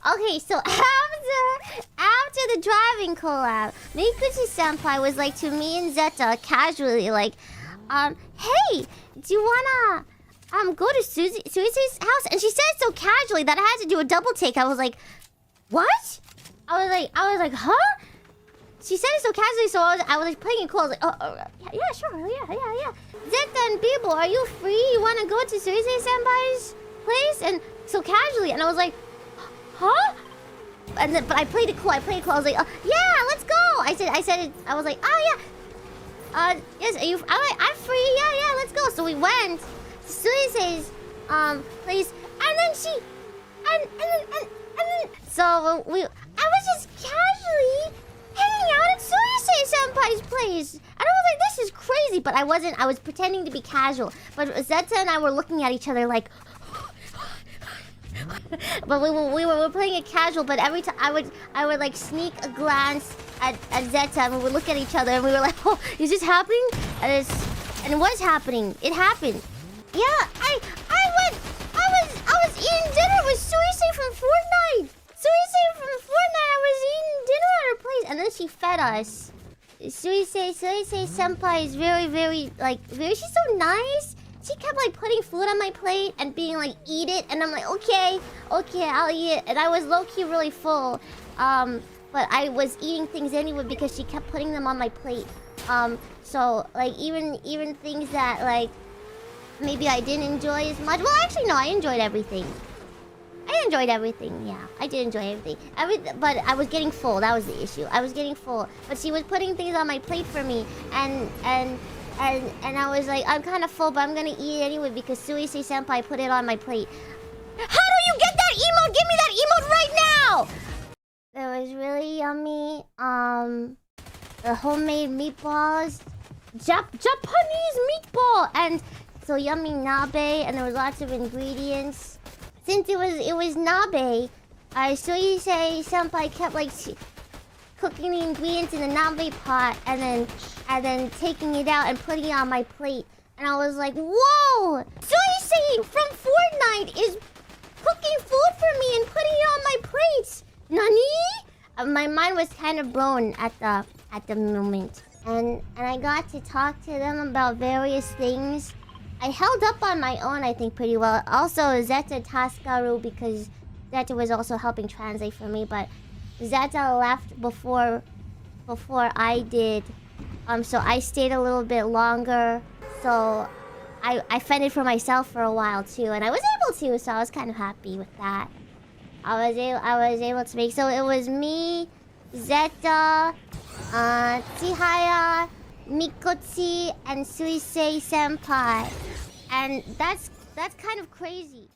Okay, so after the driving collab, Mikuchi senpai was like to me and Zeta casually like, hey, do you wanna go to Suisei's house? And she said it so casually that I had to do a double take. I was like, what? I was like, huh? She said it so casually, so I was like playing it cool. I was like, yeah, sure, yeah. Zeta and Bibo, are you free? You wanna go to Suisei senpai's place? And so casually, and I was like, huh? And then, but I played it cool. I was like, yeah, let's go. I said it. I was like, oh yeah. Yes, are you? I'm free. Yeah, let's go. So we went to Suisei's place, and then and then so I was just casually hanging out at Suisei senpai's place, and I was like, this is crazy. But I wasn't. I was pretending to be casual. But Zeta and I were looking at each other like. But we were playing it casual. But every time I would like sneak a glance at Zeta, and we would look at each other, and we were like, "Oh, is this happening?" And it was happening. It happened. Yeah, I was eating dinner with Suisei from FORTNITE. I was eating dinner at her place, and then she fed us. Suisei senpai is very like she's so nice. She kept like putting food on my plate and being like, eat it. And I'm like, okay, I'll eat it. And I was low-key really full. But I was eating things anyway because she kept putting them on my plate. So like even things that like maybe I didn't enjoy as much. Well, actually, no, I enjoyed everything. Yeah, I did enjoy everything. But I was getting full. That was the issue. I was getting full. But she was putting things on my plate for me. And I was like, I'm kind of full, but I'm gonna eat it anyway because Suisei senpai put it on my plate. How do you get that emote? Give me that emote right now! It was really yummy. The homemade meatballs, Japanese meatball, and so yummy nabe, and there was lots of ingredients. Since it was nabe, Suisei senpai kept like cooking the ingredients in the nabe pot and then taking it out and putting it on my plate. And I was like, whoa! Suisei from FORTNITE is cooking food for me and putting it on my plate! Nani? My mind was kind of blown at the moment. And I got to talk to them about various things. I held up on my own, I think, pretty well. Also, Zeta Taskaru, because Zeta was also helping translate for me, but Zeta left before I did. So I stayed a little bit longer. So I fended for myself for a while too, and I was able to, so I was kind of happy with that. I was able to make, so it was me, Zeta, Chihaya, Mikochi, and Suisei senpai. And that's kind of crazy.